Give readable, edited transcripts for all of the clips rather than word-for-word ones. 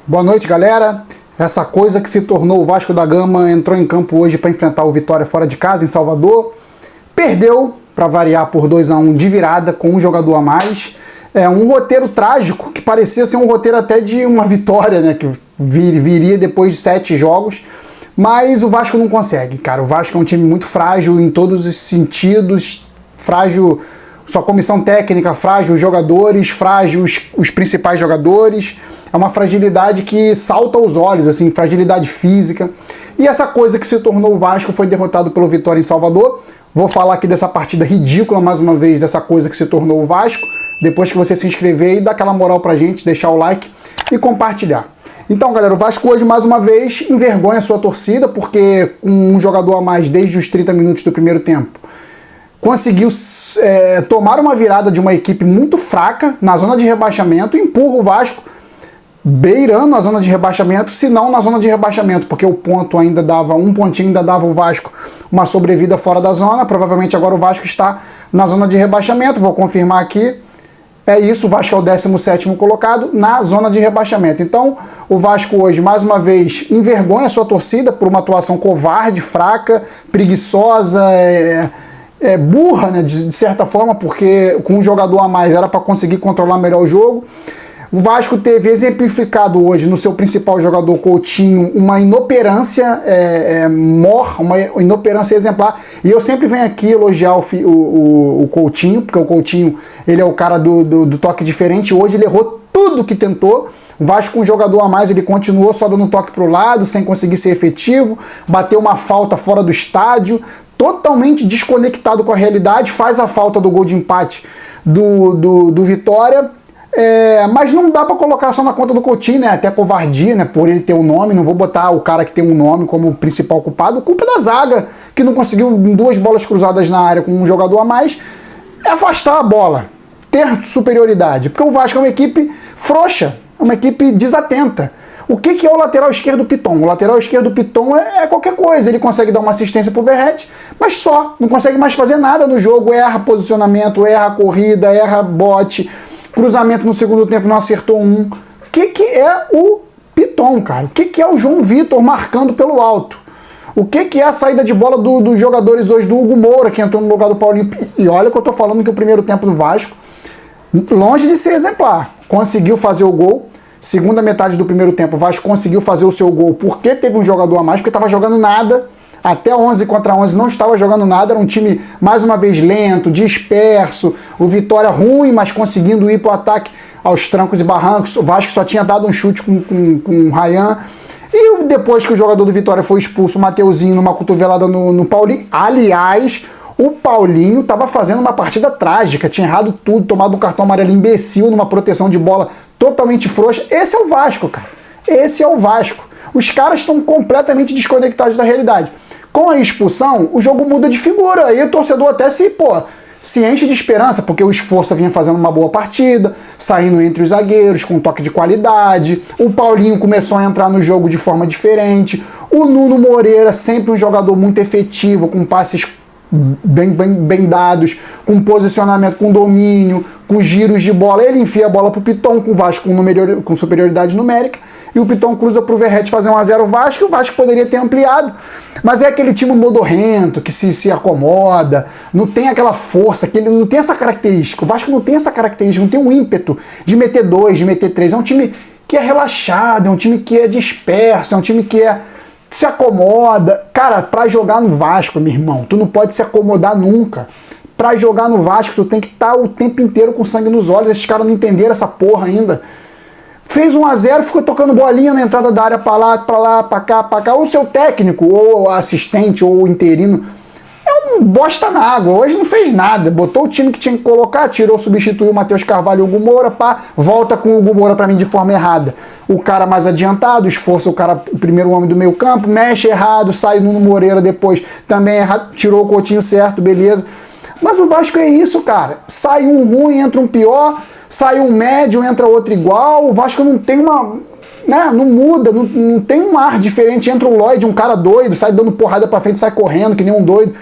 Boa noite, galera. Essa coisa que se tornou o Vasco da Gama entrou em campo hoje para enfrentar o Vitória fora de casa, em Salvador. Perdeu, para variar, por 2-1 de virada, com um jogador a mais. É um roteiro trágico, que parecia ser um roteiro até de uma vitória, né? Que viria depois de 7 jogos. Mas o Vasco não consegue, cara. O Vasco é um time muito frágil em todos os sentidos. Frágil sua comissão técnica, frágil os jogadores, frágil os principais jogadores. É uma fragilidade que salta aos olhos, assim, fragilidade física. E essa coisa que se tornou o Vasco foi derrotado pelo Vitória em Salvador. Vou falar aqui dessa partida ridícula, mais uma vez, dessa coisa que se tornou o Vasco. Depois que você se inscrever e dar aquela moral pra gente, deixar o like e compartilhar. Então, galera, o Vasco hoje, mais uma vez, envergonha a sua torcida, porque um jogador a mais desde os 30 minutos do primeiro tempo conseguiu tomar uma virada de uma equipe muito fraca na zona de rebaixamento, empurra o Vasco beirando a zona de rebaixamento, se não na zona de rebaixamento, porque o ponto ainda dava, um pontinho ainda dava o Vasco uma sobrevida fora da zona. Provavelmente agora o Vasco está na zona de rebaixamento, vou confirmar aqui. É isso, o Vasco é o 17º colocado na zona de rebaixamento. Então, o Vasco hoje, mais uma vez, envergonha a sua torcida por uma atuação covarde, fraca, preguiçosa, burra, né, de certa forma, porque com um jogador a mais era para conseguir controlar melhor o jogo. O Vasco teve exemplificado hoje no seu principal jogador, Coutinho, uma inoperância uma inoperância exemplar. E eu sempre venho aqui elogiar o Coutinho, porque o Coutinho ele é o cara do toque diferente. Hoje ele errou tudo que tentou. O Vasco com um jogador a mais, ele continuou só dando toque para o lado, sem conseguir ser efetivo, bateu uma falta fora do estádio, totalmente desconectado com a realidade, faz a falta do gol de empate do Vitória. Mas não dá para colocar só na conta do Coutinho, né? Até covardia, né? Por ele ter um nome, não vou botar o cara que tem um nome como o principal culpado. Culpa da zaga, que não conseguiu, em 2 bolas cruzadas na área com um jogador a mais, afastar a bola, ter superioridade. Porque o Vasco é uma equipe frouxa, é uma equipe desatenta. O que é o lateral esquerdo Piton? O lateral esquerdo Piton é qualquer coisa. Ele consegue dar uma assistência pro Verratti, mas só. Não consegue mais fazer nada no jogo. Erra posicionamento, erra corrida, erra bote. Cruzamento no segundo tempo, não acertou um. O que é o Piton, cara? O que é o João Vitor marcando pelo alto? O que é a saída de bola dos jogadores hoje, do Hugo Moura, que entrou no lugar do Paulinho? E olha que eu tô falando que o primeiro tempo do Vasco, longe de ser exemplar, conseguiu fazer o gol. Segunda metade do primeiro tempo, o Vasco conseguiu fazer o seu gol porque teve um jogador a mais, porque estava jogando nada. Até 11 contra 11 não estava jogando nada, era um time, mais uma vez, lento, disperso. O Vitória ruim, mas conseguindo ir para o ataque aos trancos e barrancos. O Vasco só tinha dado um chute com o Ryan. E depois que o jogador do Vitória foi expulso, o Mateuzinho, numa cotovelada no Paulinho. Aliás, o Paulinho estava fazendo uma partida trágica, tinha errado tudo, tomado um cartão amarelo imbecil numa proteção de bola totalmente frouxa. Esse é o Vasco, cara. Esse é o Vasco. Os caras estão completamente desconectados da realidade. Com a expulsão, o jogo muda de figura. Aí o torcedor até se enche de esperança, porque o Esforça vinha fazendo uma boa partida, saindo entre os zagueiros, com um toque de qualidade. O Paulinho começou a entrar no jogo de forma diferente. O Nuno Moreira, sempre um jogador muito efetivo, com passes bem dados, com posicionamento, com domínio, com giros de bola. Ele enfia a bola pro Piton, com o Vasco com superioridade numérica. E o Piton cruza pro Verratti fazer 1-0 Vasco, e o Vasco poderia ter ampliado. Mas é aquele time modorrento, que se acomoda, não tem aquela força, que ele não tem essa característica. O Vasco não tem essa característica, não tem um ímpeto de meter 2, de meter 3. É um time que é relaxado, é um time que é disperso, é um time que se acomoda. Cara, pra jogar no Vasco, meu irmão, tu não pode se acomodar nunca. Pra jogar no Vasco, tu tem que estar o tempo inteiro com sangue nos olhos. Esses caras não entenderam essa porra ainda. Fez 1-0, ficou tocando bolinha na entrada da área pra lá, pra cá. O seu técnico, ou assistente, ou interino, é um bosta na água. Hoje não fez nada. Botou o time que tinha que colocar, substituiu o Matheus Carvalho e o Hugo Moura, volta com o Hugo Moura pra mim de forma errada. O cara mais adiantado, esforça o primeiro homem do meio campo, mexe errado, sai Nuno Moreira depois, também errado, tirou o Coutinho certo, beleza. Mas o Vasco é isso, cara. Sai um ruim, entra um pior. Sai um médio, entra outro igual. O Vasco não tem não muda, não tem um ar diferente. Entra o Lloyd, um cara doido, sai dando porrada pra frente, sai correndo que nem um doido.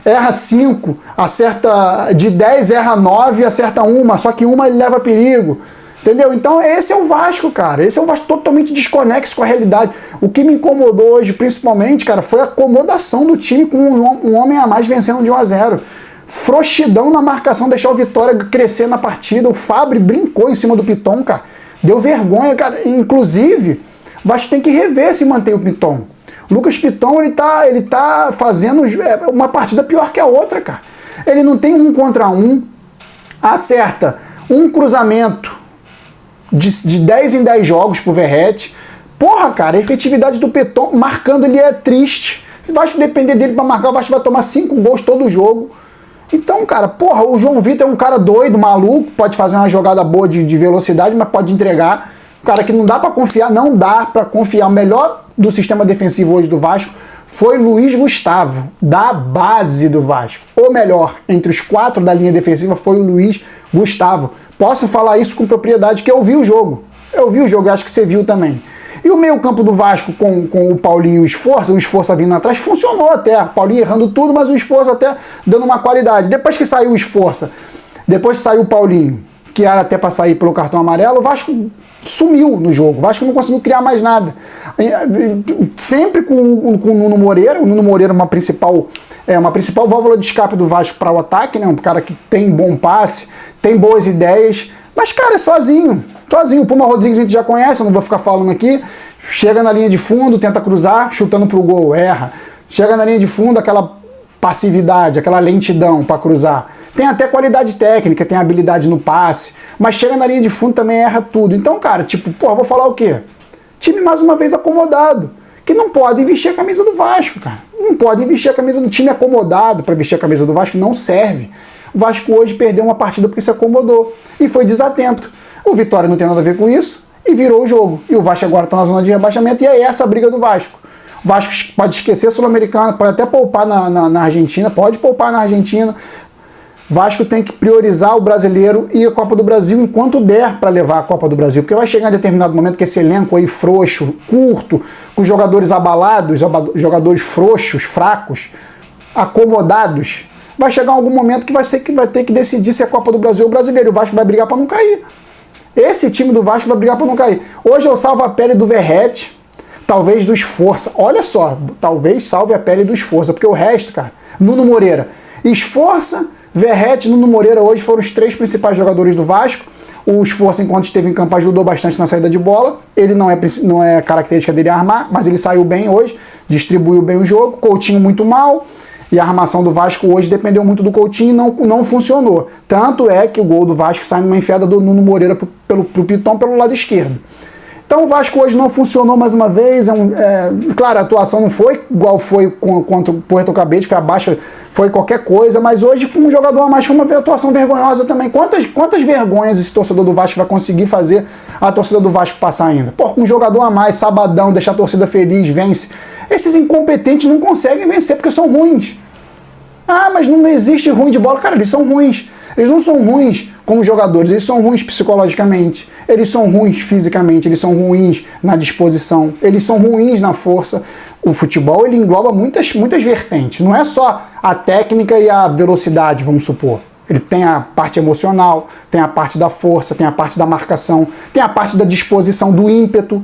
Erra 5, acerta de 10, erra 9, acerta uma, só que uma ele leva perigo. Entendeu? Então esse é o Vasco, cara. Esse é o Vasco totalmente desconexo com a realidade. O que me incomodou hoje, principalmente, cara, foi a acomodação do time com um homem a mais vencendo de 1-0. Frouxidão na marcação, deixar o Vitória crescer na partida. O Fabri brincou em cima do Piton, cara. Deu vergonha, cara. Inclusive, o Vasco tem que rever se mantém o Piton. O Lucas Piton, ele tá fazendo uma partida pior que a outra, cara. Ele não tem 1 contra 1, acerta um cruzamento de 10 em 10 jogos pro Verratti. Porra, cara, a efetividade do Piton marcando ele é triste. Se o Vasco depender dele pra marcar, o Vasco vai tomar 5 gols todo jogo. Então, cara, porra, o João Vitor é um cara doido, maluco, pode fazer uma jogada boa de velocidade, mas pode entregar. Um cara que não dá pra confiar, não dá pra confiar. O melhor do sistema defensivo hoje do Vasco foi Luiz Gustavo, da base do Vasco. Ou melhor, entre os 4 da linha defensiva foi o Luiz Gustavo. Posso falar isso com propriedade, que eu vi o jogo. Eu vi o jogo, acho que você viu também. E o meio campo do Vasco com o Paulinho e o Esforça vindo atrás, funcionou até. O Paulinho errando tudo, mas o Esforça até dando uma qualidade. Depois que saiu o Esforça, depois que saiu o Paulinho, que era até para sair pelo cartão amarelo, o Vasco sumiu no jogo. O Vasco não conseguiu criar mais nada. Sempre com o Nuno Moreira. O Nuno Moreira é uma principal válvula de escape do Vasco para o ataque, né? Um cara que tem bom passe, tem boas ideias, mas, cara, é sozinho. O Puma Rodrigues a gente já conhece, eu não vou ficar falando aqui. Chega na linha de fundo, tenta cruzar, chutando pro gol, erra. Chega na linha de fundo, aquela passividade, aquela lentidão para cruzar. Tem até qualidade técnica, tem habilidade no passe, mas chega na linha de fundo também erra tudo. Então, cara, tipo, porra, vou falar o quê? Time mais uma vez acomodado, que não pode vestir a camisa do Vasco, cara. Não pode vestir a camisa do time acomodado para vestir a camisa do Vasco, não serve. O Vasco hoje perdeu uma partida porque se acomodou e foi desatento. O Vitória não tem nada a ver com isso e virou o jogo. E o Vasco agora está na zona de rebaixamento e é essa a briga do Vasco. O Vasco pode esquecer a Sul-Americana, pode até poupar na Argentina, pode poupar na Argentina. O Vasco tem que priorizar o brasileiro e a Copa do Brasil enquanto der para levar a Copa do Brasil. Porque vai chegar em determinado momento que esse elenco aí frouxo, curto, com jogadores abalados, jogadores frouxos, fracos, acomodados, vai chegar algum momento que vai ter que decidir se é a Copa do Brasil ou o brasileiro. O Vasco vai brigar para não cair. Esse time do Vasco vai brigar para não cair. Hoje eu salvo a pele do Verratti, talvez do Esforça. Olha só, talvez salve a pele do Esforça, porque o resto, cara, Nuno Moreira, Esforça, Verratti e Nuno Moreira hoje foram os 3 principais jogadores do Vasco. O Esforça, enquanto esteve em campo, ajudou bastante na saída de bola. Ele não é característica dele armar, mas ele saiu bem hoje, distribuiu bem o jogo. Coutinho muito mal. E a armação do Vasco hoje dependeu muito do Coutinho e não funcionou. Tanto é que o gol do Vasco sai numa enfiada do Nuno Moreira pro Piton pelo lado esquerdo. Então o Vasco hoje não funcionou mais uma vez. Claro, a atuação não foi igual foi contra o Puerto Cabete, foi abaixo, foi qualquer coisa, mas hoje com um jogador a mais foi uma atuação vergonhosa também. Quantas vergonhas esse torcedor do Vasco vai conseguir fazer a torcida do Vasco passar ainda? Pô, com um jogador a mais, sabadão, deixar a torcida feliz, vence. Esses incompetentes não conseguem vencer porque são ruins. Ah, mas não existe ruim de bola. Cara, eles são ruins. Eles não são ruins como jogadores, eles são ruins psicologicamente, eles são ruins fisicamente, eles são ruins na disposição, eles são ruins na força. O futebol, ele engloba muitas vertentes. Não é só a técnica e a velocidade, vamos supor. Ele tem a parte emocional, tem a parte da força, tem a parte da marcação, tem a parte da disposição, do ímpeto.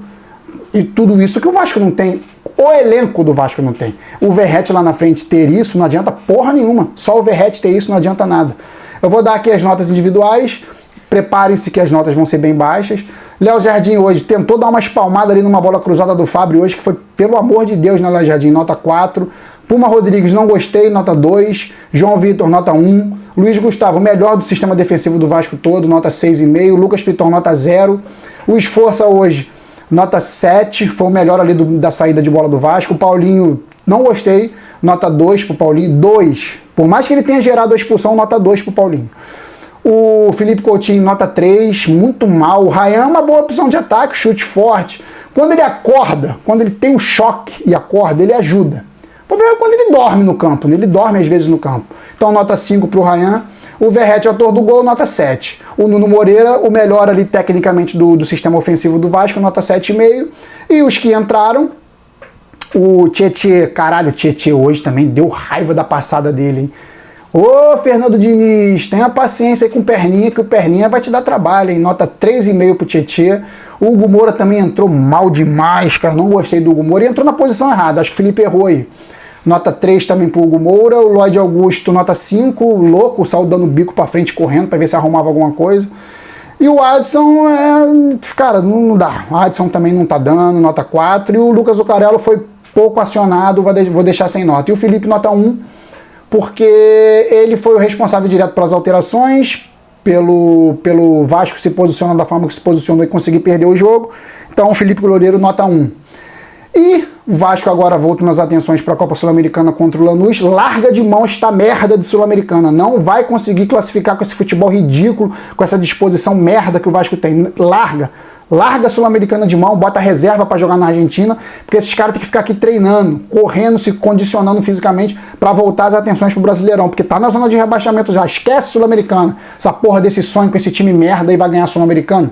E tudo isso que o Vasco não tem. O elenco do Vasco não tem. O Verratti lá na frente ter isso não adianta porra nenhuma. Só o Verratti ter isso não adianta nada. Eu vou dar aqui as notas individuais. Preparem-se que as notas vão ser bem baixas. Léo Jardim hoje tentou dar uma espalmada ali numa bola cruzada do Fabri hoje, que foi, pelo amor de Deus, né, Léo Jardim? Nota 4. Puma Rodrigues, não gostei, nota 2. João Vitor, nota 1. Luiz Gustavo, melhor do sistema defensivo do Vasco todo, nota 6,5. Lucas Piton, nota 0. O Esforça hoje, nota 7. Foi o melhor ali da saída de bola do Vasco. O Paulinho, não gostei. Nota 2 pro Paulinho. 2. Por mais que ele tenha gerado a expulsão, nota 2 pro Paulinho. O Felipe Coutinho, nota 3. Muito mal. O Ryan é uma boa opção de ataque, chute forte. Quando ele acorda, quando ele tem um choque e acorda, ele ajuda. O problema é quando ele dorme no campo, né? Ele dorme às vezes no campo. Então, nota 5 pro Ryan. O Verratti, autor do gol, nota 7. O Nuno Moreira, o melhor ali tecnicamente do sistema ofensivo do Vasco, nota 7,5. E os que entraram, o Tietê, caralho, o Tietê hoje também deu raiva da passada dele, hein? Ô, Fernando Diniz, tenha paciência aí com o Perninha, que o Perninha vai te dar trabalho, hein? Nota 3,5 pro Tietê. O Hugo Moura também entrou mal demais, cara. Não gostei do Hugo Moura e entrou na posição errada. Acho que o Felipe errou aí. Nota 3 também pro Hugo Moura. O Lloyd Augusto, nota 5. Louco, saiu dando o bico pra frente, correndo pra ver se arrumava alguma coisa. E o Adson, cara, não dá. O Adson também não tá dando, nota 4. E o Lucas Zucarello foi pouco acionado, vou deixar sem nota. E o Felipe, nota 1. Porque ele foi o responsável direto pelas alterações, pelo Vasco se posicionar da forma que se posicionou e conseguir perder o jogo. Então, Felipe Loureiro, nota 1. E o Vasco agora volta nas atenções para a Copa Sul-Americana contra o Lanús. Larga de mão esta merda de Sul-Americana. Não vai conseguir classificar com esse futebol ridículo, com essa disposição merda que o Vasco tem. Larga a Sul-Americana de mão, bota reserva para jogar na Argentina, porque esses caras têm que ficar aqui treinando, correndo, se condicionando fisicamente para voltar as atenções pro Brasileirão, porque tá na zona de rebaixamento já. Esquece Sul-Americana. Essa porra desse sonho com esse time merda aí vai ganhar Sul-Americano.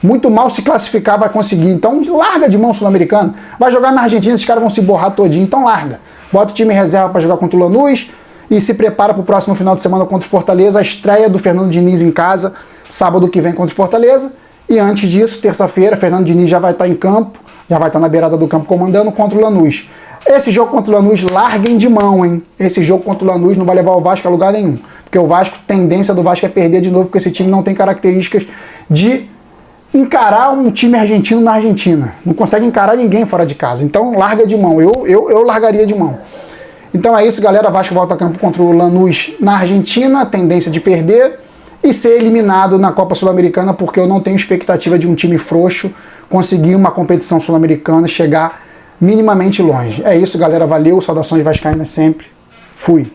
Muito mal se classificar vai conseguir. Então larga de mão Sul-Americano. Vai jogar na Argentina, esses caras vão se borrar todinho. Então larga. Bota o time reserva para jogar contra o Lanús e se prepara pro próximo final de semana contra o Fortaleza. A estreia do Fernando Diniz em casa, sábado que vem contra o Fortaleza. E antes disso, terça-feira, Fernando Diniz já vai estar em campo, já vai estar na beirada do campo comandando contra o Lanús. Esse jogo contra o Lanús, larguem de mão, hein? Esse jogo contra o Lanús não vai levar o Vasco a lugar nenhum. Porque o Vasco, tendência do Vasco é perder de novo, porque esse time não tem características de encarar um time argentino na Argentina. Não consegue encarar ninguém fora de casa. Então larga de mão. Eu largaria de mão. Então é isso, galera. Vasco volta a campo contra o Lanús na Argentina, tendência de perder e ser eliminado na Copa Sul-Americana, porque eu não tenho expectativa de um time frouxo conseguir uma competição sul-americana, chegar minimamente longe. É isso, galera. Valeu. Saudações vascaínas sempre. Fui.